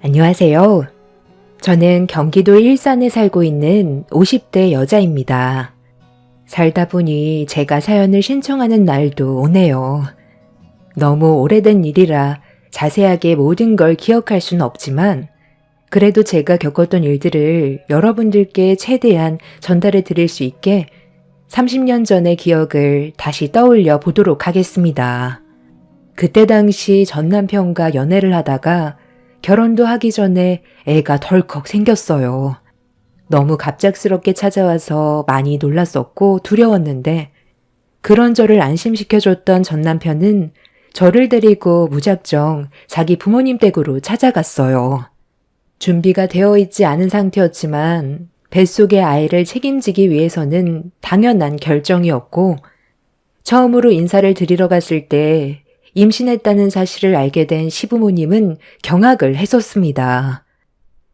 안녕하세요. 저는 경기도 일산에 살고 있는 50대 여자입니다. 살다 보니 제가 사연을 신청하는 날도 오네요. 너무 오래된 일이라 자세하게 모든 걸 기억할 수는 없지만 그래도 제가 겪었던 일들을 여러분들께 최대한 전달해 드릴 수 있게 30년 전의 기억을 다시 떠올려 보도록 하겠습니다. 그때 당시 전 남편과 연애를 하다가 결혼도 하기 전에 애가 덜컥 생겼어요. 너무 갑작스럽게 찾아와서 많이 놀랐었고 두려웠는데 그런 저를 안심시켜줬던 전 남편은 저를 데리고 무작정 자기 부모님 댁으로 찾아갔어요. 준비가 되어 있지 않은 상태였지만 뱃속의 아이를 책임지기 위해서는 당연한 결정이었고 처음으로 인사를 드리러 갔을 때 임신했다는 사실을 알게 된 시부모님은 경악을 했었습니다.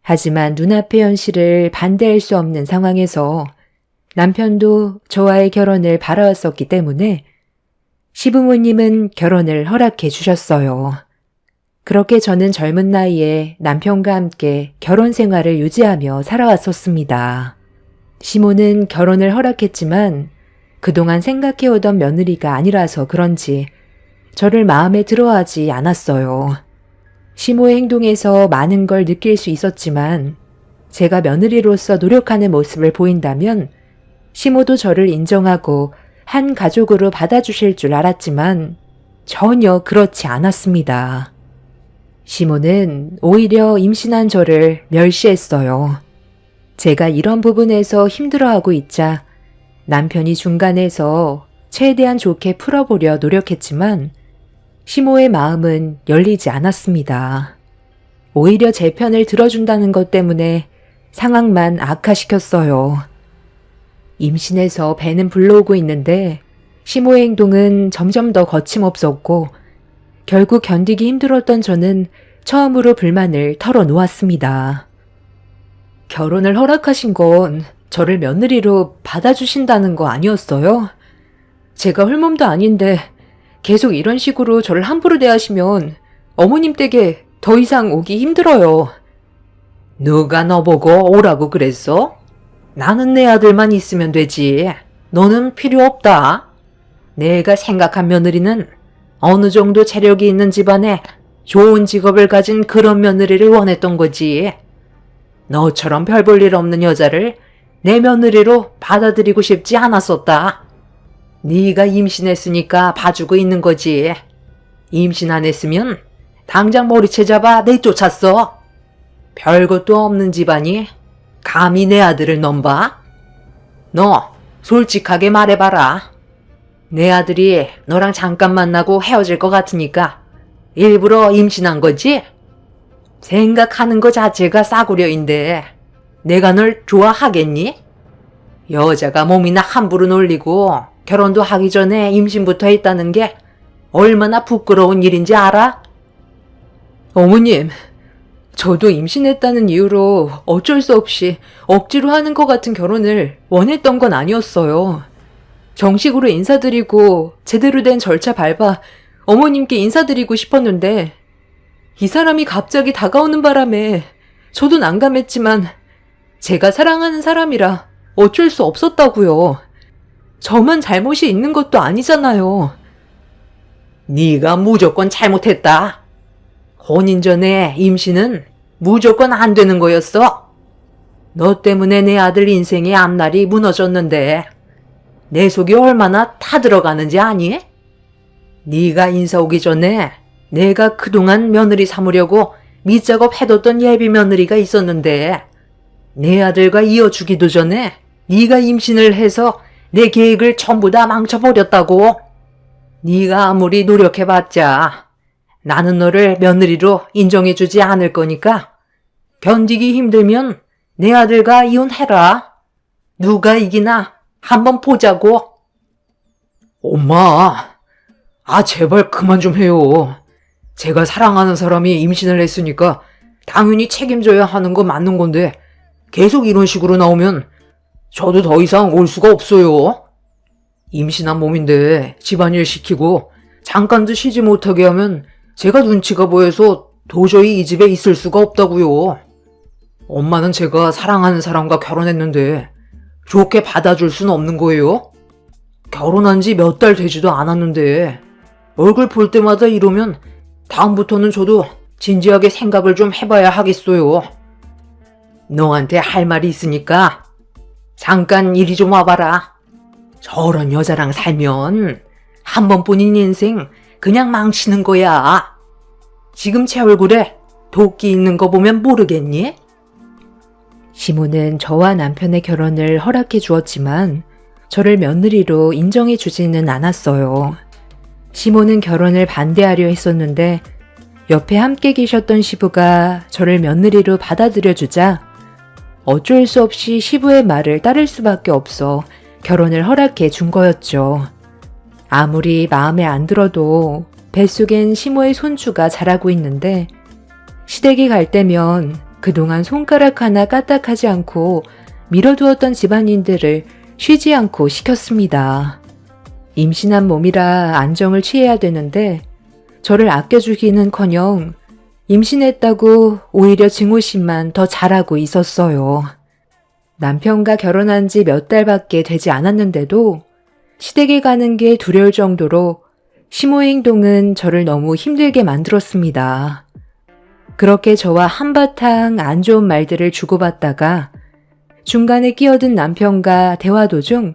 하지만 눈앞의 현실을 반대할 수 없는 상황에서 남편도 저와의 결혼을 바라왔었기 때문에 시부모님은 결혼을 허락해 주셨어요. 그렇게 저는 젊은 나이에 남편과 함께 결혼 생활을 유지하며 살아왔었습니다. 시모는 결혼을 허락했지만 그동안 생각해오던 며느리가 아니라서 그런지 저를 마음에 들어하지 않았어요. 시모의 행동에서 많은 걸 느낄 수 있었지만 제가 며느리로서 노력하는 모습을 보인다면 시모도 저를 인정하고 한 가족으로 받아주실 줄 알았지만 전혀 그렇지 않았습니다. 시모는 오히려 임신한 저를 멸시했어요. 제가 이런 부분에서 힘들어하고 있자 남편이 중간에서 최대한 좋게 풀어보려 노력했지만 시모의 마음은 열리지 않았습니다. 오히려 제 편을 들어준다는 것 때문에 상황만 악화시켰어요. 임신해서 배는 불러오고 있는데 시모의 행동은 점점 더 거침없었고 결국 견디기 힘들었던 저는 처음으로 불만을 털어놓았습니다. 결혼을 허락하신 건 저를 며느리로 받아주신다는 거 아니었어요? 제가 홀몸도 아닌데 계속 이런 식으로 저를 함부로 대하시면 어머님 댁에 더 이상 오기 힘들어요. 누가 너보고 오라고 그랬어? 나는 내 아들만 있으면 되지. 너는 필요 없다. 내가 생각한 며느리는 어느 정도 체력이 있는 집안에 좋은 직업을 가진 그런 며느리를 원했던 거지. 너처럼 별 볼 일 없는 여자를 내 며느리로 받아들이고 싶지 않았었다. 네가 임신했으니까 봐주고 있는 거지. 임신 안 했으면 당장 머리채 잡아 내쫓았어. 별것도 없는 집안이 감히 내 아들을 넘봐? 너 솔직하게 말해봐라. 내 아들이 너랑 잠깐 만나고 헤어질 것 같으니까 일부러 임신한 거지? 생각하는 거 자체가 싸구려인데 내가 널 좋아하겠니? 여자가 몸이나 함부로 놀리고 결혼도 하기 전에 임신부터 했다는 게 얼마나 부끄러운 일인지 알아? 어머님, 저도 임신했다는 이유로 어쩔 수 없이 억지로 하는 것 같은 결혼을 원했던 건 아니었어요. 정식으로 인사드리고 제대로 된 절차 밟아 어머님께 인사드리고 싶었는데 이 사람이 갑자기 다가오는 바람에 저도 난감했지만 제가 사랑하는 사람이라 어쩔 수 없었다고요. 저만 잘못이 있는 것도 아니잖아요. 네가 무조건 잘못했다. 혼인 전에 임신은 무조건 안 되는 거였어. 너 때문에 내 아들 인생의 앞날이 무너졌는데 내 속이 얼마나 타들어가는지 아니? 네가 인사 오기 전에 내가 그동안 며느리 삼으려고 밑작업 해뒀던 예비 며느리가 있었는데 내 아들과 이어주기도 전에 네가 임신을 해서 내 계획을 전부 다 망쳐버렸다고. 네가 아무리 노력해봤자 나는 너를 며느리로 인정해주지 않을 거니까 견디기 힘들면 내 아들과 이혼해라. 누가 이기나 한번 보자고. 엄마, 제발 그만 좀 해요. 제가 사랑하는 사람이 임신을 했으니까 당연히 책임져야 하는 거 맞는 건데 계속 이런 식으로 나오면 저도 더 이상 올 수가 없어요. 임신한 몸인데 집안일 시키고 잠깐도 쉬지 못하게 하면 제가 눈치가 보여서 도저히 이 집에 있을 수가 없다고요. 엄마는 제가 사랑하는 사람과 결혼했는데 좋게 받아줄 순 없는 거예요? 결혼한 지 몇 달 되지도 않았는데 얼굴 볼 때마다 이러면 다음부터는 저도 진지하게 생각을 좀 해봐야 하겠어요. 너한테 할 말이 있으니까 잠깐 이리 좀 와봐라. 저런 여자랑 살면 한 번뿐인 인생 그냥 망치는 거야. 지금 제 얼굴에 도끼 있는 거 보면 모르겠니? 시모는 저와 남편의 결혼을 허락해 주었지만 저를 며느리로 인정해 주지는 않았어요. 시모는 결혼을 반대하려 했었는데 옆에 함께 계셨던 시부가 저를 며느리로 받아들여 주자 어쩔 수 없이 시부의 말을 따를 수밖에 없어 결혼을 허락해 준 거였죠. 아무리 마음에 안 들어도 뱃속엔 시모의 손주가 자라고 있는데 시댁에 갈 때면 그동안 손가락 하나 까딱하지 않고 밀어두었던 집안일들을 쉬지 않고 시켰습니다. 임신한 몸이라 안정을 취해야 되는데 저를 아껴주기는커녕 임신했다고 오히려 증오심만 더 잘하고 있었어요. 남편과 결혼한 지 몇 달밖에 되지 않았는데도 시댁에 가는 게 두려울 정도로 시모의 행동은 저를 너무 힘들게 만들었습니다. 그렇게 저와 한바탕 안 좋은 말들을 주고받다가 중간에 끼어든 남편과 대화 도중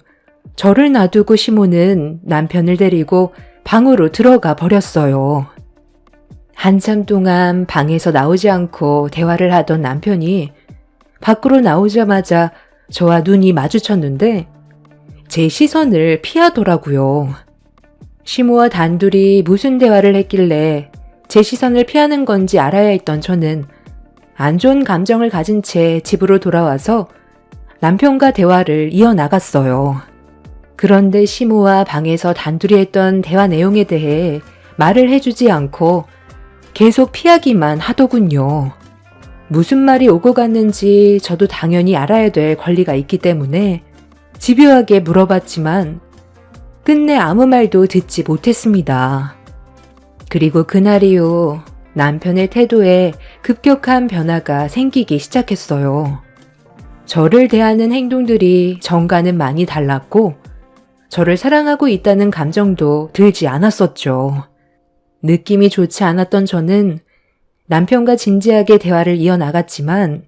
저를 놔두고 시모는 남편을 데리고 방으로 들어가 버렸어요. 한참 동안 방에서 나오지 않고 대화를 하던 남편이 밖으로 나오자마자 저와 눈이 마주쳤는데 제 시선을 피하더라고요. 시모와 단둘이 무슨 대화를 했길래 제 시선을 피하는 건지 알아야 했던 저는 안 좋은 감정을 가진 채 집으로 돌아와서 남편과 대화를 이어나갔어요. 그런데 시모와 방에서 단둘이 했던 대화 내용에 대해 말을 해주지 않고 계속 피하기만 하더군요. 무슨 말이 오고 갔는지 저도 당연히 알아야 될 권리가 있기 때문에 집요하게 물어봤지만 끝내 아무 말도 듣지 못했습니다. 그리고 그날 이후 남편의 태도에 급격한 변화가 생기기 시작했어요. 저를 대하는 행동들이 전과는 많이 달랐고 저를 사랑하고 있다는 감정도 들지 않았었죠. 느낌이 좋지 않았던 저는 남편과 진지하게 대화를 이어나갔지만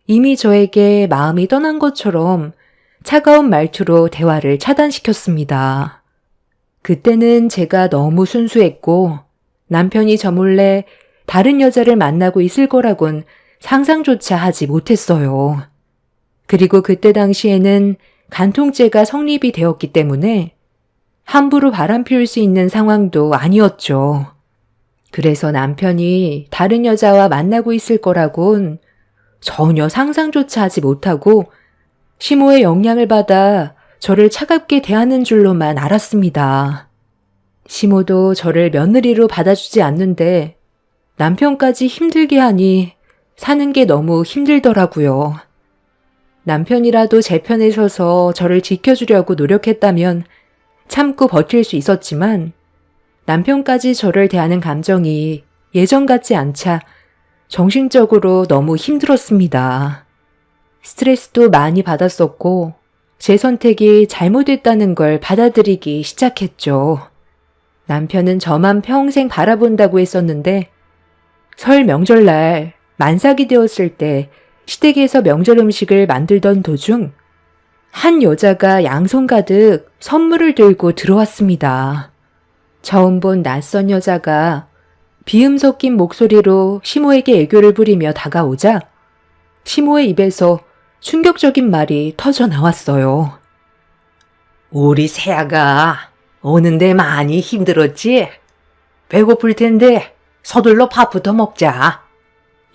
이미 저에게 마음이 떠난 것처럼 차가운 말투로 대화를 차단시켰습니다. 그때는 제가 너무 순수했고 남편이 저 몰래 다른 여자를 만나고 있을 거라곤 상상조차 하지 못했어요. 그리고 그때 당시에는 간통죄가 성립이 되었기 때문에 함부로 바람 피울 수 있는 상황도 아니었죠. 그래서 남편이 다른 여자와 만나고 있을 거라곤 전혀 상상조차 하지 못하고 시모의 영향을 받아 저를 차갑게 대하는 줄로만 알았습니다. 시모도 저를 며느리로 받아주지 않는데 남편까지 힘들게 하니 사는 게 너무 힘들더라고요. 남편이라도 제 편에 서서 저를 지켜주려고 노력했다면 참고 버틸 수 있었지만 남편까지 저를 대하는 감정이 예전 같지 않자 정신적으로 너무 힘들었습니다. 스트레스도 많이 받았었고 제 선택이 잘못됐다는 걸 받아들이기 시작했죠. 남편은 저만 평생 바라본다고 했었는데 설 명절날 만삭이 되었을 때 시댁에서 명절 음식을 만들던 도중 한 여자가 양손 가득 선물을 들고 들어왔습니다. 처음 본 낯선 여자가 비음 섞인 목소리로 시모에게 애교를 부리며 다가오자 시모의 입에서 충격적인 말이 터져 나왔어요. 우리 새아가 오는데 많이 힘들었지? 배고플 텐데 서둘러 밥부터 먹자.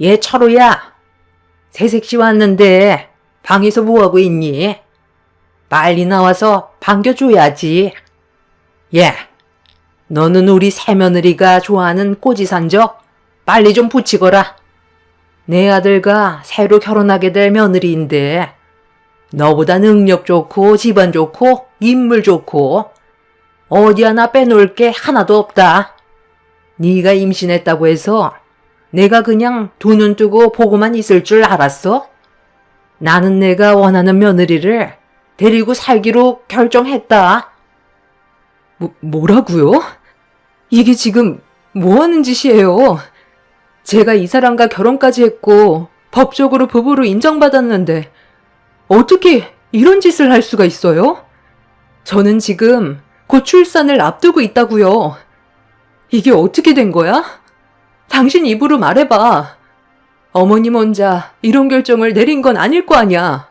얘 철호야, 새색시 왔는데 방에서 뭐하고 있니? 빨리 나와서 반겨줘야지. 예, 너는 우리 새며느리가 좋아하는 꼬지산적 빨리 좀 붙이거라. 내 아들과 새로 결혼하게 될 며느리인데 너보다 능력 좋고 집안 좋고 인물 좋고 어디 하나 빼놓을 게 하나도 없다. 네가 임신했다고 해서 내가 그냥 두 눈 뜨고 보고만 있을 줄 알았어? 나는 내가 원하는 며느리를 데리고 살기로 결정했다. 뭐라고요? 이게 지금 뭐 하는 짓이에요? 제가 이 사람과 결혼까지 했고 법적으로 부부로 인정받았는데 어떻게 이런 짓을 할 수가 있어요? 저는 지금 곧 출산을 앞두고 있다고요. 이게 어떻게 된 거야? 당신 입으로 말해봐. 어머님 혼자 이런 결정을 내린 건 아닐 거 아니야.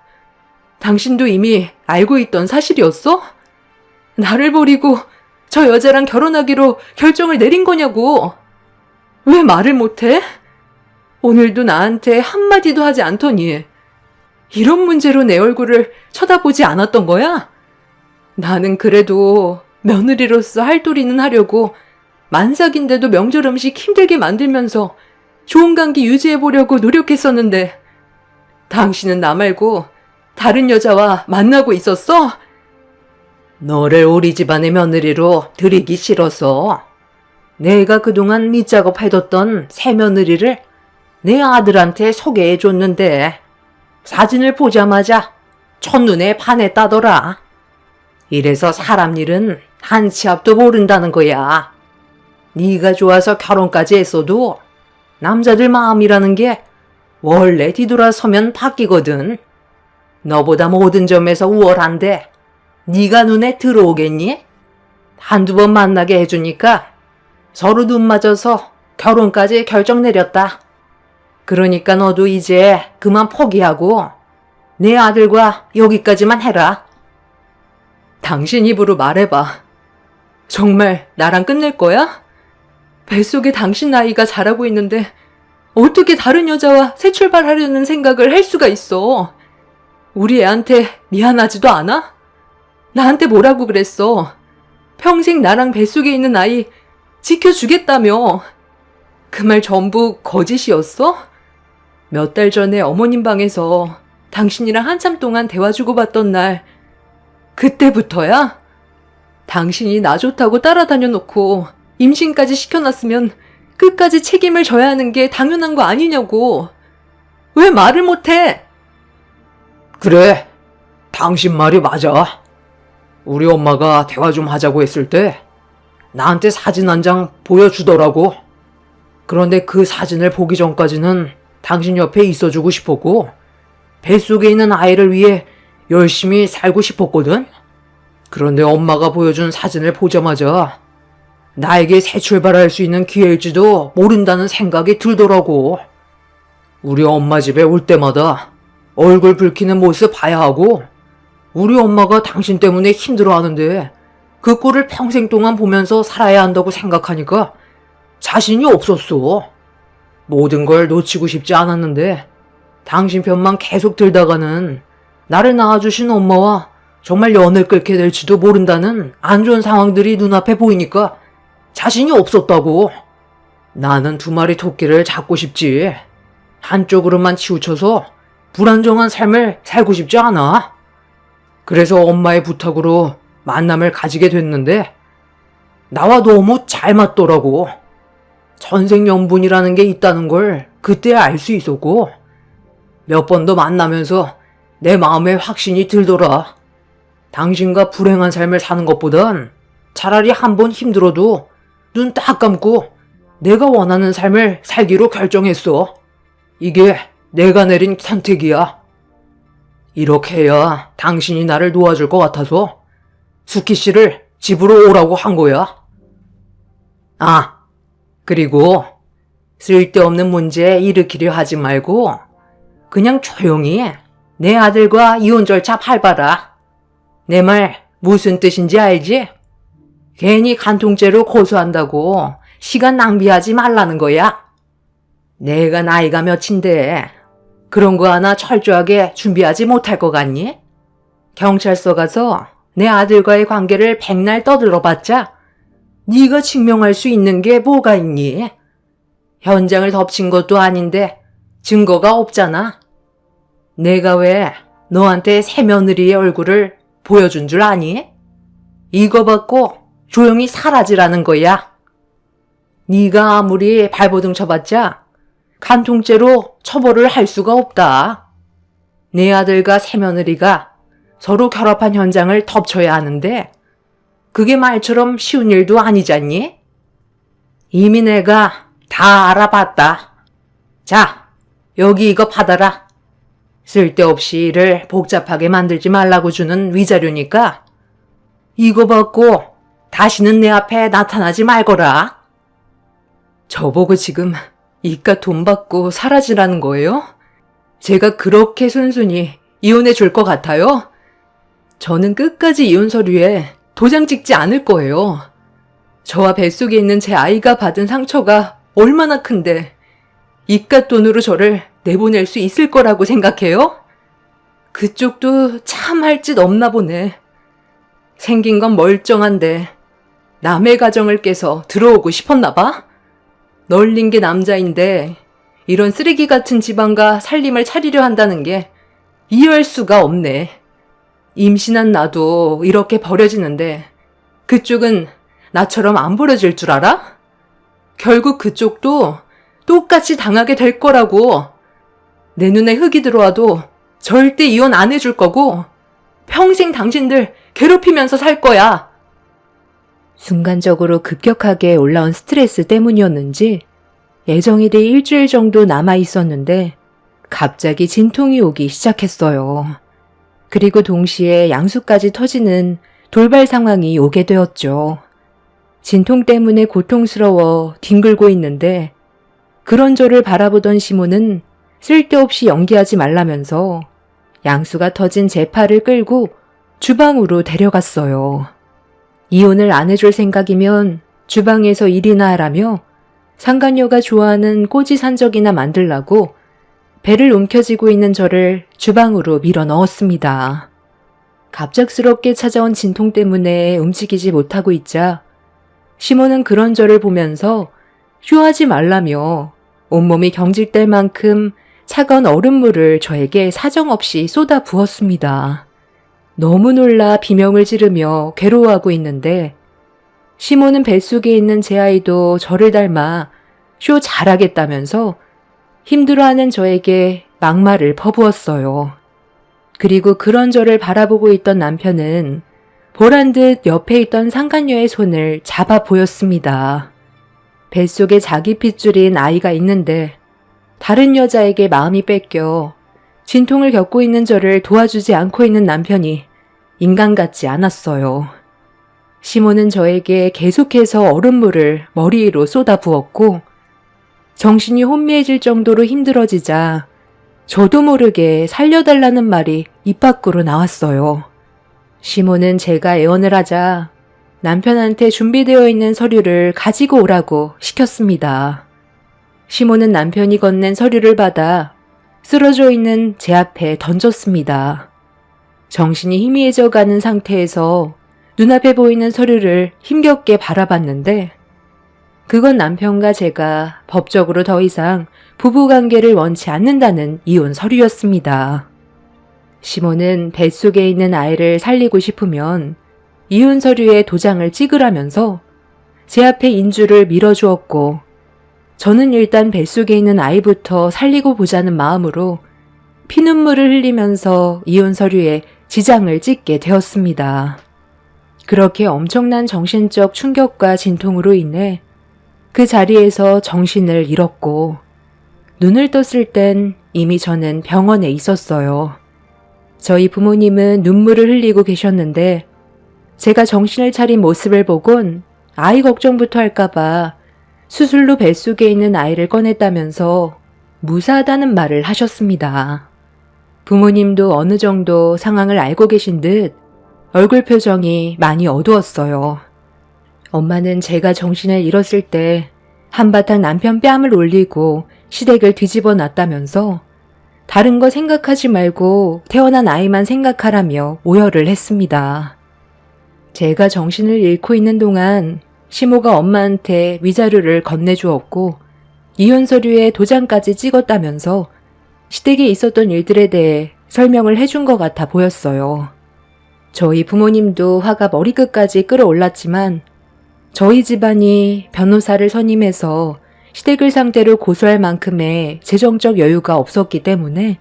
당신도 이미 알고 있던 사실이었어? 나를 버리고 저 여자랑 결혼하기로 결정을 내린 거냐고. 왜 말을 못해? 오늘도 나한테 한마디도 하지 않더니 이런 문제로 내 얼굴을 쳐다보지 않았던 거야? 나는 그래도 며느리로서 할 도리는 하려고 만삭인데도 명절 음식 힘들게 만들면서 좋은 관계 유지해보려고 노력했었는데 당신은 나 말고 다른 여자와 만나고 있었어? 너를 우리 집안의 며느리로 들이기 싫어서 내가 그동안 밑작업 해뒀던 새 며느리를 내 아들한테 소개해줬는데 사진을 보자마자 첫눈에 반했다더라. 이래서 사람 일은 한 치 앞도 모른다는 거야. 네가 좋아서 결혼까지 했어도 남자들 마음이라는 게 원래 뒤돌아서면 바뀌거든. 너보다 모든 점에서 우월한데 네가 눈에 들어오겠니? 한두 번 만나게 해주니까 서로 눈 맞아서 결혼까지 결정 내렸다. 그러니까 너도 이제 그만 포기하고 내 아들과 여기까지만 해라. 당신 입으로 말해봐. 정말 나랑 끝낼 거야? 뱃속에 당신 아이가 자라고 있는데 어떻게 다른 여자와 새 출발하려는 생각을 할 수가 있어? 우리 애한테 미안하지도 않아? 나한테 뭐라고 그랬어? 평생 나랑 뱃속에 있는 아이 지켜주겠다며. 그 말 전부 거짓이었어? 몇 달 전에 어머님 방에서 당신이랑 한참 동안 대화 주고받던 날 그때부터야? 당신이 나 좋다고 따라다녀 놓고 임신까지 시켜놨으면 끝까지 책임을 져야 하는 게 당연한 거 아니냐고. 왜 말을 못해? 그래, 당신 말이 맞아. 우리 엄마가 대화 좀 하자고 했을 때 나한테 사진 한 장 보여주더라고. 그런데 그 사진을 보기 전까지는 당신 옆에 있어주고 싶었고 뱃속에 있는 아이를 위해 열심히 살고 싶었거든. 그런데 엄마가 보여준 사진을 보자마자 나에게 새 출발할 수 있는 기회일지도 모른다는 생각이 들더라고. 우리 엄마 집에 올 때마다 얼굴 붉히는 모습 봐야 하고 우리 엄마가 당신 때문에 힘들어하는데 그 꼴을 평생 동안 보면서 살아야 한다고 생각하니까 자신이 없었어. 모든 걸 놓치고 싶지 않았는데 당신 편만 계속 들다가는 나를 낳아주신 엄마와 정말 연을 끊게 될지도 모른다는 안 좋은 상황들이 눈앞에 보이니까 자신이 없었다고. 나는 두 마리 토끼를 잡고 싶지. 한쪽으로만 치우쳐서 불안정한 삶을 살고 싶지 않아. 그래서 엄마의 부탁으로 만남을 가지게 됐는데 나와 너무 잘 맞더라고. 천생연분이라는 게 있다는 걸 그때 알 수 있었고 몇 번 더 만나면서 내 마음에 확신이 들더라. 당신과 불행한 삶을 사는 것보단 차라리 한 번 힘들어도 눈 딱 감고 내가 원하는 삶을 살기로 결정했어. 이게 내가 내린 선택이야. 이렇게 해야 당신이 나를 도와줄 것 같아서 수키 씨를 집으로 오라고 한 거야. 아, 그리고 쓸데없는 문제 일으키려 하지 말고 그냥 조용히 내 아들과 이혼 절차 밟아라. 내 말 무슨 뜻인지 알지? 괜히 간통죄로 고소한다고 시간 낭비하지 말라는 거야. 내가 나이가 몇인데 그런 거 하나 철저하게 준비하지 못할 것 같니? 경찰서 가서 내 아들과의 관계를 백날 떠들어봤자 네가 증명할 수 있는 게 뭐가 있니? 현장을 덮친 것도 아닌데 증거가 없잖아. 내가 왜 너한테 새 며느리의 얼굴을 보여준 줄 아니? 이거 받고 조용히 사라지라는 거야. 네가 아무리 발버둥 쳐봤자 간통죄로 처벌을 할 수가 없다. 내 아들과 새며느리가 서로 결합한 현장을 덮쳐야 하는데 그게 말처럼 쉬운 일도 아니잖니? 이미 내가 다 알아봤다. 자, 여기 이거 받아라. 쓸데없이 일을 복잡하게 만들지 말라고 주는 위자료니까 이거 받고 다시는 내 앞에 나타나지 말거라. 저보고 지금 이깟 돈 받고 사라지라는 거예요? 제가 그렇게 순순히 이혼해 줄 것 같아요? 저는 끝까지 이혼 서류에 도장 찍지 않을 거예요. 저와 뱃속에 있는 제 아이가 받은 상처가 얼마나 큰데 이깟 돈으로 저를 내보낼 수 있을 거라고 생각해요? 그쪽도 참 할 짓 없나 보네. 생긴 건 멀쩡한데 남의 가정을 깨서 들어오고 싶었나 봐? 널린 게 남자인데 이런 쓰레기 같은 집안과 살림을 차리려 한다는 게 이해할 수가 없네. 임신한 나도 이렇게 버려지는데 그쪽은 나처럼 안 버려질 줄 알아? 결국 그쪽도 똑같이 당하게 될 거라고. 내 눈에 흙이 들어와도 절대 이혼 안 해줄 거고 평생 당신들 괴롭히면서 살 거야. 순간적으로 급격하게 올라온 스트레스 때문이었는지 예정일이 일주일 정도 남아 있었는데 갑자기 진통이 오기 시작했어요. 그리고 동시에 양수까지 터지는 돌발 상황이 오게 되었죠. 진통 때문에 고통스러워 뒹굴고 있는데 그런 저를 바라보던 시모는 쓸데없이 연기하지 말라면서 양수가 터진 제 팔을 끌고 주방으로 데려갔어요. 이혼을 안 해줄 생각이면 주방에서 일이나 하라며 상간녀가 좋아하는 꼬지 산적이나 만들라고 배를 움켜쥐고 있는 저를 주방으로 밀어 넣었습니다. 갑작스럽게 찾아온 진통 때문에 움직이지 못하고 있자 시모는 그런 저를 보면서 휴하지 말라며 온몸이 경직될 만큼 차가운 얼음물을 저에게 사정없이 쏟아 부었습니다. 너무 놀라 비명을 지르며 괴로워하고 있는데 시모는 뱃속에 있는 제 아이도 저를 닮아 쇼 잘하겠다면서 힘들어하는 저에게 막말을 퍼부었어요. 그리고 그런 저를 바라보고 있던 남편은 보란 듯 옆에 있던 상간녀의 손을 잡아 보였습니다. 뱃속에 자기 핏줄인 아이가 있는데 다른 여자에게 마음이 뺏겨 진통을 겪고 있는 저를 도와주지 않고 있는 남편이 인간 같지 않았어요. 시모는 저에게 계속해서 얼음물을 머리 위로 쏟아 부었고 정신이 혼미해질 정도로 힘들어지자 저도 모르게 살려달라는 말이 입 밖으로 나왔어요. 시모는 제가 애원을 하자 남편한테 준비되어 있는 서류를 가지고 오라고 시켰습니다. 시모는 남편이 건넨 서류를 받아 쓰러져 있는 제 앞에 던졌습니다. 정신이 희미해져가는 상태에서 눈앞에 보이는 서류를 힘겹게 바라봤는데 그건 남편과 제가 법적으로 더 이상 부부관계를 원치 않는다는 이혼 서류였습니다. 시모는 뱃속에 있는 아이를 살리고 싶으면 이혼 서류에 도장을 찍으라면서 제 앞에 인주를 밀어주었고 저는 일단 뱃속에 있는 아이부터 살리고 보자는 마음으로 피눈물을 흘리면서 이혼 서류에 지장을 찍게 되었습니다. 그렇게 엄청난 정신적 충격과 진통으로 인해 그 자리에서 정신을 잃었고 눈을 떴을 땐 이미 저는 병원에 있었어요. 저희 부모님은 눈물을 흘리고 계셨는데 제가 정신을 차린 모습을 보곤 아이 걱정부터 할까봐 수술로 뱃속에 있는 아이를 꺼냈다면서 무사하다는 말을 하셨습니다. 부모님도 어느 정도 상황을 알고 계신 듯 얼굴 표정이 많이 어두웠어요. 엄마는 제가 정신을 잃었을 때 한바탕 남편 뺨을 올리고 시댁을 뒤집어 놨다면서 다른 거 생각하지 말고 태어난 아이만 생각하라며 오열을 했습니다. 제가 정신을 잃고 있는 동안 시모가 엄마한테 위자료를 건네주었고 이혼 서류에 도장까지 찍었다면서 시댁에 있었던 일들에 대해 설명을 해준 것 같아 보였어요. 저희 부모님도 화가 머리끝까지 끌어올랐지만 저희 집안이 변호사를 선임해서 시댁을 상대로 고소할 만큼의 재정적 여유가 없었기 때문에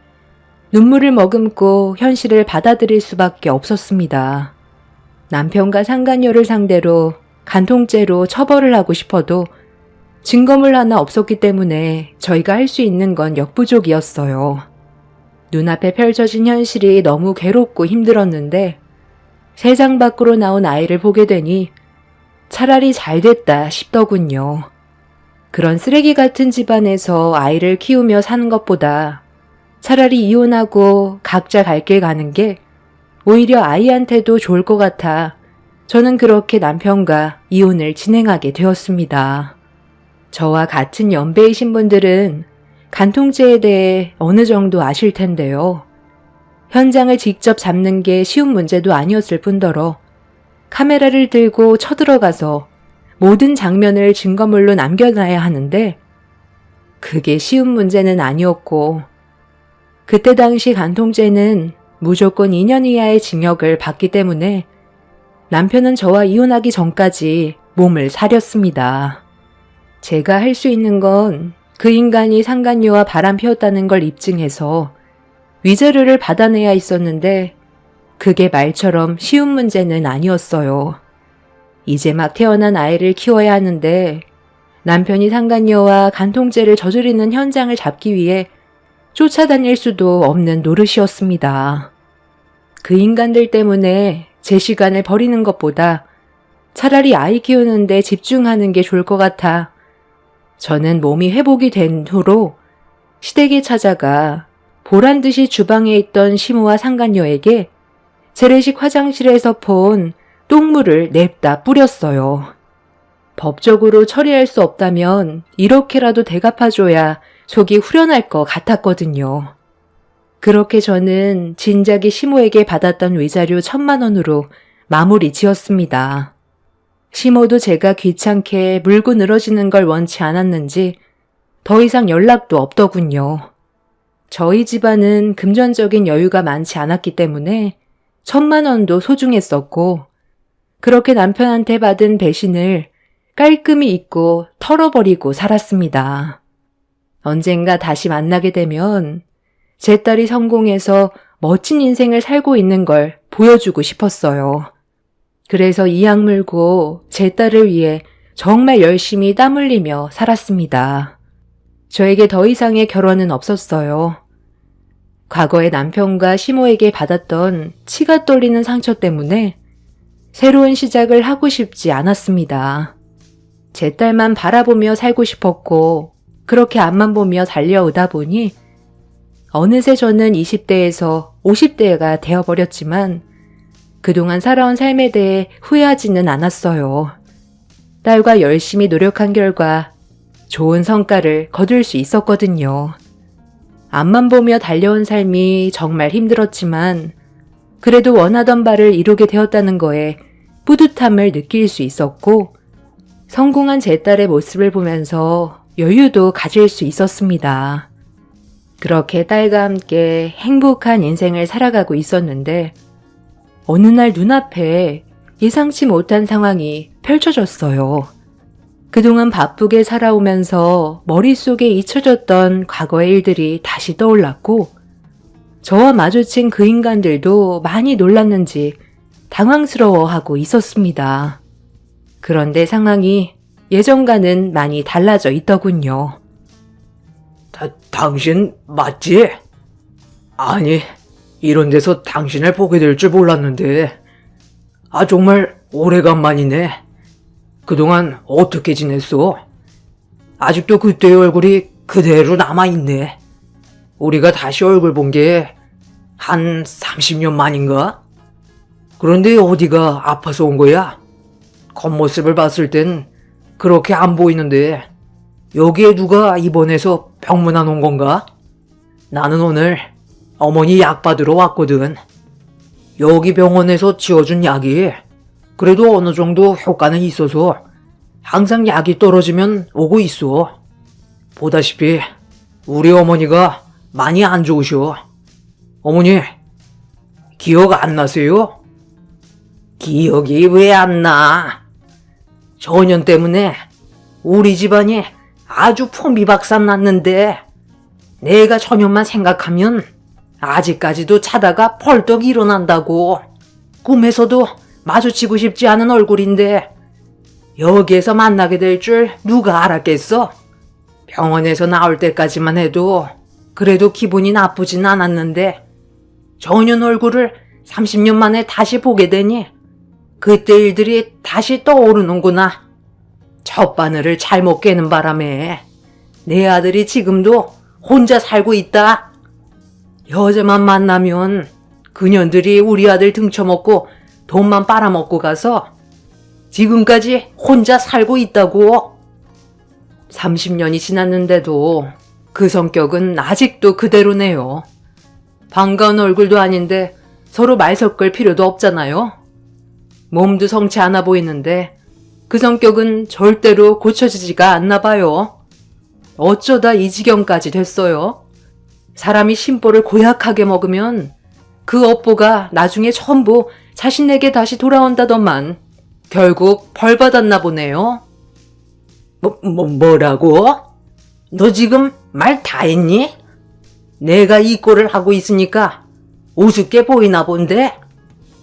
눈물을 머금고 현실을 받아들일 수밖에 없었습니다. 남편과 상간녀를 상대로 간통죄로 처벌을 하고 싶어도 증거물 하나 없었기 때문에 저희가 할 수 있는 건 역부족이었어요. 눈앞에 펼쳐진 현실이 너무 괴롭고 힘들었는데 세상 밖으로 나온 아이를 보게 되니 차라리 잘 됐다 싶더군요. 그런 쓰레기 같은 집안에서 아이를 키우며 사는 것보다 차라리 이혼하고 각자 갈 길 가는 게 오히려 아이한테도 좋을 것 같아 저는 그렇게 남편과 이혼을 진행하게 되었습니다. 저와 같은 연배이신 분들은 간통죄에 대해 어느 정도 아실 텐데요. 현장을 직접 잡는 게 쉬운 문제도 아니었을 뿐더러 카메라를 들고 쳐들어가서 모든 장면을 증거물로 남겨놔야 하는데 그게 쉬운 문제는 아니었고 그때 당시 간통죄는 무조건 2년 이하의 징역을 받기 때문에 남편은 저와 이혼하기 전까지 몸을 사렸습니다. 제가 할 수 있는 건 그 인간이 상간녀와 바람 피웠다는 걸 입증해서 위자료를 받아내야 있었는데 그게 말처럼 쉬운 문제는 아니었어요. 이제 막 태어난 아이를 키워야 하는데 남편이 상간녀와 간통죄를 저지르는 현장을 잡기 위해 쫓아다닐 수도 없는 노릇이었습니다. 그 인간들 때문에 제 시간을 버리는 것보다 차라리 아이 키우는데 집중하는 게 좋을 것 같아 저는 몸이 회복이 된 후로 시댁에 찾아가 보란듯이 주방에 있던 시모와 상간녀에게 재래식 화장실에서 본 똥물을 냅다 뿌렸어요. 법적으로 처리할 수 없다면 이렇게라도 대갚아줘야 속이 후련할 것 같았거든요. 그렇게 저는 진작에 시모에게 받았던 위자료 1,000만 원으로 마무리 지었습니다. 시모도 제가 귀찮게 물고 늘어지는 걸 원치 않았는지 더 이상 연락도 없더군요. 저희 집안은 금전적인 여유가 많지 않았기 때문에 1,000만 원도 소중했었고 그렇게 남편한테 받은 배신을 깔끔히 잊고 털어버리고 살았습니다. 언젠가 다시 만나게 되면 제 딸이 성공해서 멋진 인생을 살고 있는 걸 보여주고 싶었어요. 그래서 이악 물고 제 딸을 위해 정말 열심히 땀 흘리며 살았습니다. 저에게 더 이상의 결혼은 없었어요. 과거에 남편과 시모에게 받았던 치가 떨리는 상처 때문에 새로운 시작을 하고 싶지 않았습니다. 제 딸만 바라보며 살고 싶었고 그렇게 앞만 보며 달려오다 보니 어느새 저는 20대에서 50대가 되어버렸지만 그동안 살아온 삶에 대해 후회하지는 않았어요. 딸과 열심히 노력한 결과 좋은 성과를 거둘 수 있었거든요. 앞만 보며 달려온 삶이 정말 힘들었지만 그래도 원하던 바를 이루게 되었다는 거에 뿌듯함을 느낄 수 있었고 성공한 제 딸의 모습을 보면서 여유도 가질 수 있었습니다. 그렇게 딸과 함께 행복한 인생을 살아가고 있었는데 어느 날 눈앞에 예상치 못한 상황이 펼쳐졌어요. 그동안 바쁘게 살아오면서 머릿속에 잊혀졌던 과거의 일들이 다시 떠올랐고 저와 마주친 그 인간들도 많이 놀랐는지 당황스러워하고 있었습니다. 그런데 상황이 예전과는 많이 달라져 있더군요. 당신 맞지? 아니, 이런 데서 당신을 보게 될 줄 몰랐는데. 정말 오래간만이네. 그동안 어떻게 지냈어? 아직도 그때의 얼굴이 그대로 남아있네. 우리가 다시 얼굴 본 게 한 30년 만인가? 그런데 어디가 아파서 온 거야? 겉모습을 봤을 땐 그렇게 안 보이는데 여기에 누가 입원해서 병문안 온 건가? 나는 오늘 어머니 약 받으러 왔거든. 여기 병원에서 지어준 약이 그래도 어느 정도 효과는 있어서 항상 약이 떨어지면 오고 있어. 보다시피 우리 어머니가 많이 안 좋으셔. 어머니, 기억 안 나세요? 기억이 왜 안 나? 전염 때문에 우리 집안이 아주 풍비박산 났는데 내가 저년만 생각하면 아직까지도 자다가 벌떡 일어난다고. 꿈에서도 마주치고 싶지 않은 얼굴인데 여기에서 만나게 될 줄 누가 알았겠어? 병원에서 나올 때까지만 해도 그래도 기분이 나쁘진 않았는데 저년 얼굴을 30년 만에 다시 보게 되니 그때 일들이 다시 떠오르는구나. 첫 바늘을 잘못 깨는 바람에 내 아들이 지금도 혼자 살고 있다. 여자만 만나면 그년들이 우리 아들 등쳐먹고 돈만 빨아먹고 가서 지금까지 혼자 살고 있다고. 30년이 지났는데도 그 성격은 아직도 그대로네요. 반가운 얼굴도 아닌데 서로 말 섞을 필요도 없잖아요. 몸도 성치 않아 보이는데 그 성격은 절대로 고쳐지지가 않나 봐요. 어쩌다 이 지경까지 됐어요. 사람이 심보를 고약하게 먹으면 그 업보가 나중에 전부 자신에게 다시 돌아온다더만 결국 벌 받았나 보네요. 뭐라고? 너 지금 말 다 했니? 내가 이 꼴을 하고 있으니까 우습게 보이나 본데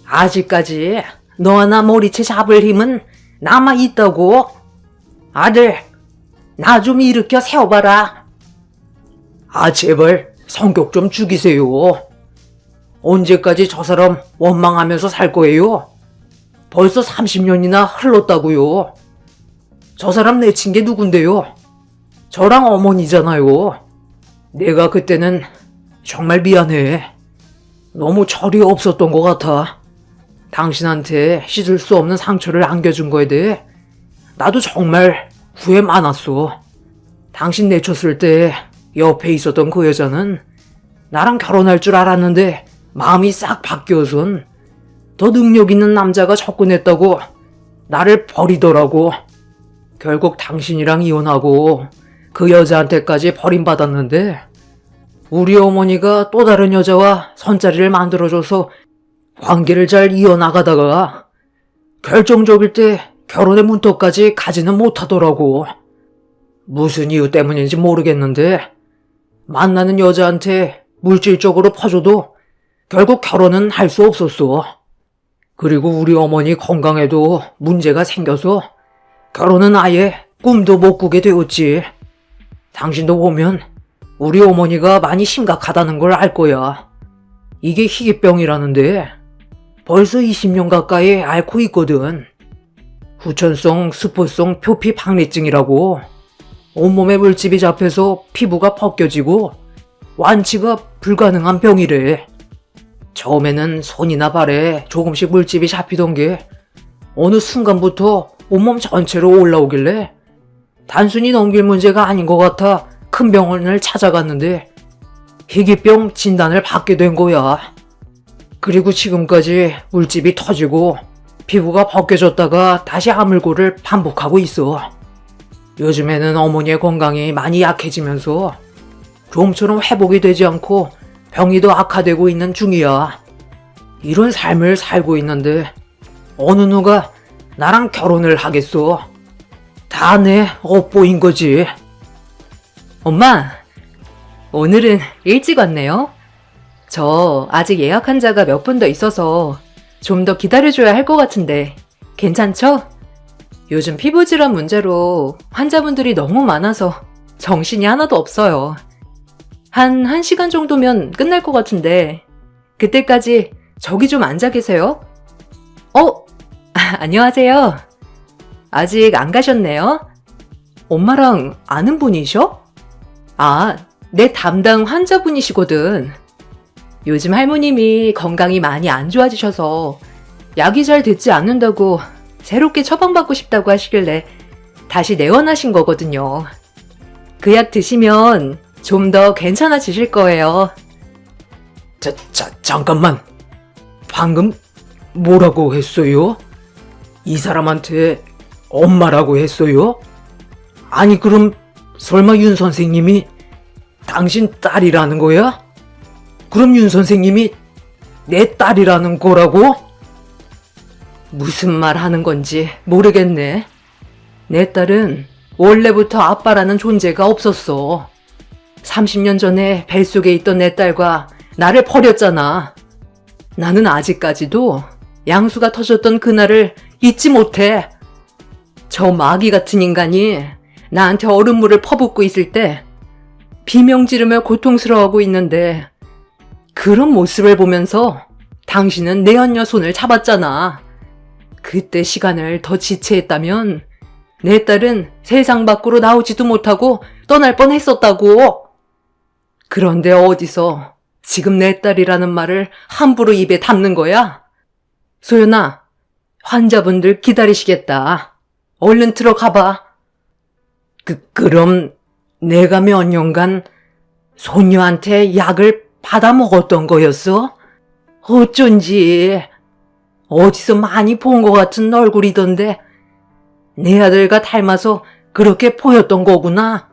아직까지 너 하나 머리채 잡을 힘은 남아있다고. 아들, 나 좀 일으켜 세워봐라. 아, 제발 성격 좀 죽이세요. 언제까지 저 사람 원망하면서 살 거예요? 벌써 30년이나 흘렀다고요. 저 사람 내친 게 누군데요? 저랑 어머니잖아요. 내가 그때는 정말 미안해. 너무 철이 없었던 것 같아. 당신한테 씻을 수 없는 상처를 안겨준 거에 대해 나도 정말 후회 많았어. 당신 내쳤을 때 옆에 있었던 그 여자는 나랑 결혼할 줄 알았는데 마음이 싹 바뀌어선 더 능력 있는 남자가 접근했다고 나를 버리더라고. 결국 당신이랑 이혼하고 그 여자한테까지 버림받았는데 우리 어머니가 또 다른 여자와 선자리를 만들어줘서 관계를 잘 이어나가다가 결정적일 때 결혼의 문턱까지 가지는 못하더라고. 무슨 이유 때문인지 모르겠는데 만나는 여자한테 물질적으로 퍼줘도 결국 결혼은 할 수 없었어. 그리고 우리 어머니 건강에도 문제가 생겨서 결혼은 아예 꿈도 못 꾸게 되었지. 당신도 보면 우리 어머니가 많이 심각하다는 걸 알 거야. 이게 희귀병이라는데 벌써 20년 가까이 앓고 있거든. 후천성 스포성 표피 박리증이라고. 온몸에 물집이 잡혀서 피부가 벗겨지고 완치가 불가능한 병이래. 처음에는 손이나 발에 조금씩 물집이 잡히던 게 어느 순간부터 온몸 전체로 올라오길래 단순히 넘길 문제가 아닌 것 같아 큰 병원을 찾아갔는데 희귀병 진단을 받게 된 거야. 그리고 지금까지 물집이 터지고 피부가 벗겨졌다가 다시 아물고를 반복하고 있어. 요즘에는 어머니의 건강이 많이 약해지면서 좀처럼 회복이 되지 않고 병이 더 악화되고 있는 중이야. 이런 삶을 살고 있는데 어느 누가 나랑 결혼을 하겠어. 다 내 업보인 거지. 엄마, 오늘은 일찍 왔네요. 저 아직 예약 환자가 몇 분 더 있어서 좀 더 기다려줘야 할 것 같은데 괜찮죠? 요즘 피부질환 문제로 환자분들이 너무 많아서 정신이 하나도 없어요. 한 1시간 정도면 끝날 것 같은데 그때까지 저기 좀 앉아 계세요. 안녕하세요. 아직 안 가셨네요. 엄마랑 아는 분이셔? 아, 내 담당 환자분이시거든. 요즘 할머님이 건강이 많이 안 좋아지셔서 약이 잘 듣지 않는다고 새롭게 처방받고 싶다고 하시길래 다시 내원하신 거거든요. 그 약 드시면 좀 더 괜찮아지실 거예요. 잠깐만. 방금 뭐라고 했어요? 이 사람한테 엄마라고 했어요? 아니 그럼 설마 윤 선생님이 당신 딸이라는 거야? 그럼 윤 선생님이 내 딸이라는 거라고? 무슨 말 하는 건지 모르겠네. 내 딸은 원래부터 아빠라는 존재가 없었어. 30년 전에 뱃속에 있던 내 딸과 나를 버렸잖아. 나는 아직까지도 양수가 터졌던 그날을 잊지 못해. 저 마귀 같은 인간이 나한테 얼음물을 퍼붓고 있을 때 비명 지르며 고통스러워하고 있는데 그런 모습을 보면서 당신은 내 언녀 손을 잡았잖아. 그때 시간을 더 지체했다면 내 딸은 세상 밖으로 나오지도 못하고 떠날 뻔했었다고. 그런데 어디서 지금 내 딸이라는 말을 함부로 입에 담는 거야? 소연아, 환자분들 기다리시겠다. 얼른 들어가봐. 그럼 내가 몇 년간 소녀한테 약을 받아 먹었던 거였어? 어쩐지 어디서 많이 본 것 같은 얼굴이던데 내 아들과 닮아서 그렇게 보였던 거구나.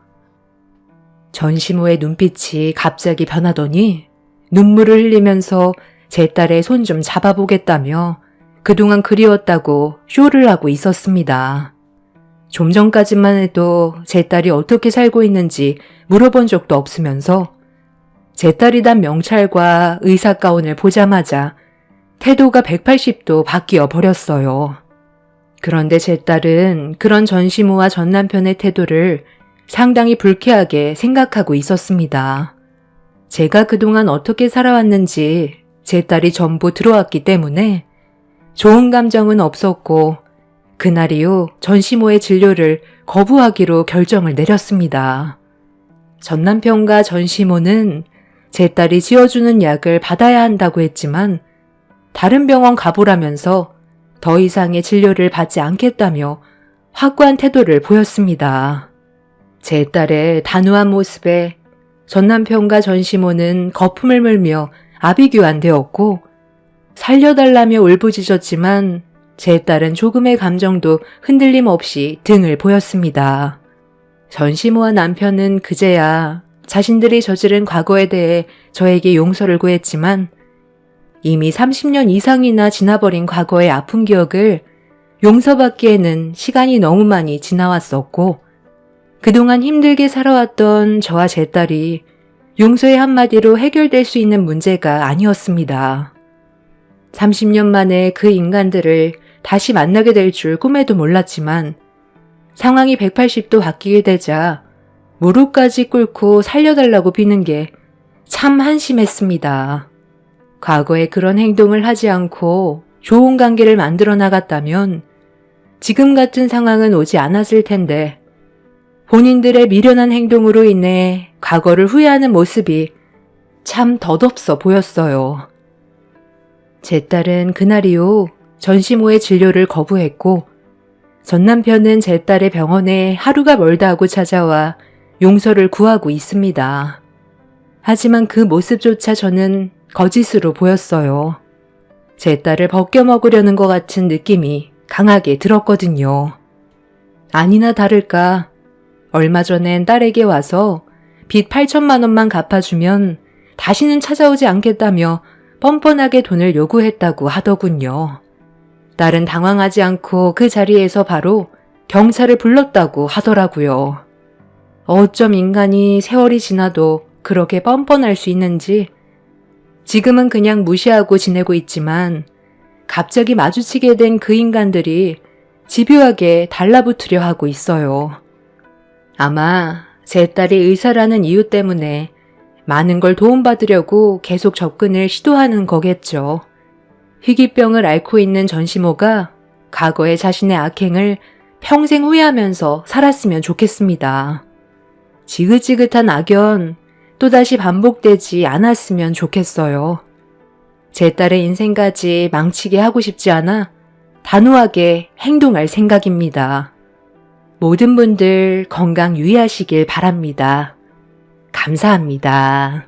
전시모의 눈빛이 갑자기 변하더니 눈물을 흘리면서 제 딸의 손 좀 잡아보겠다며 그동안 그리웠다고 쇼를 하고 있었습니다. 좀 전까지만 해도 제 딸이 어떻게 살고 있는지 물어본 적도 없으면서 제 딸이 단 명찰과 의사 가운을 보자마자 태도가 180도 바뀌어 버렸어요. 그런데 제 딸은 그런 전시모와 전 남편의 태도를 상당히 불쾌하게 생각하고 있었습니다. 제가 그동안 어떻게 살아왔는지 제 딸이 전부 들어왔기 때문에 좋은 감정은 없었고 그날 이후 전시모의 진료를 거부하기로 결정을 내렸습니다. 전 남편과 전시모는 제 딸이 지어주는 약을 받아야 한다고 했지만 다른 병원 가보라면서 더 이상의 진료를 받지 않겠다며 확고한 태도를 보였습니다. 제 딸의 단호한 모습에 전 남편과 전시모는 거품을 물며 아비규환되었고 살려달라며 울부짖었지만 제 딸은 조금의 감정도 흔들림 없이 등을 보였습니다. 전시모와 남편은 그제야 자신들이 저지른 과거에 대해 저에게 용서를 구했지만 이미 30년 이상이나 지나버린 과거의 아픈 기억을 용서받기에는 시간이 너무 많이 지나왔었고 그동안 힘들게 살아왔던 저와 제 딸이 용서의 한마디로 해결될 수 있는 문제가 아니었습니다. 30년 만에 그 인간들을 다시 만나게 될 줄 꿈에도 몰랐지만 상황이 180도 바뀌게 되자 무릎까지 꿇고 살려달라고 비는 게 참 한심했습니다. 과거에 그런 행동을 하지 않고 좋은 관계를 만들어 나갔다면 지금 같은 상황은 오지 않았을 텐데 본인들의 미련한 행동으로 인해 과거를 후회하는 모습이 참 덧없어 보였어요. 제 딸은 그날 이후 전시모의 진료를 거부했고 전 남편은 제 딸의 병원에 하루가 멀다 하고 찾아와 용서를 구하고 있습니다. 하지만 그 모습조차 저는 거짓으로 보였어요. 제 딸을 벗겨먹으려는 것 같은 느낌이 강하게 들었거든요. 아니나 다를까 얼마 전엔 딸에게 와서 빚 8천만 원만 갚아주면 다시는 찾아오지 않겠다며 뻔뻔하게 돈을 요구했다고 하더군요. 딸은 당황하지 않고 그 자리에서 바로 경찰을 불렀다고 하더라고요. 어쩜 인간이 세월이 지나도 그렇게 뻔뻔할 수 있는지 지금은 그냥 무시하고 지내고 있지만 갑자기 마주치게 된 그 인간들이 집요하게 달라붙으려 하고 있어요. 아마 제 딸이 의사라는 이유 때문에 많은 걸 도움받으려고 계속 접근을 시도하는 거겠죠. 희귀병을 앓고 있는 전시모가 과거의 자신의 악행을 평생 후회하면서 살았으면 좋겠습니다. 지긋지긋한 악연 또다시 반복되지 않았으면 좋겠어요. 제 딸의 인생까지 망치게 하고 싶지 않아 단호하게 행동할 생각입니다. 모든 분들 건강 유의하시길 바랍니다. 감사합니다.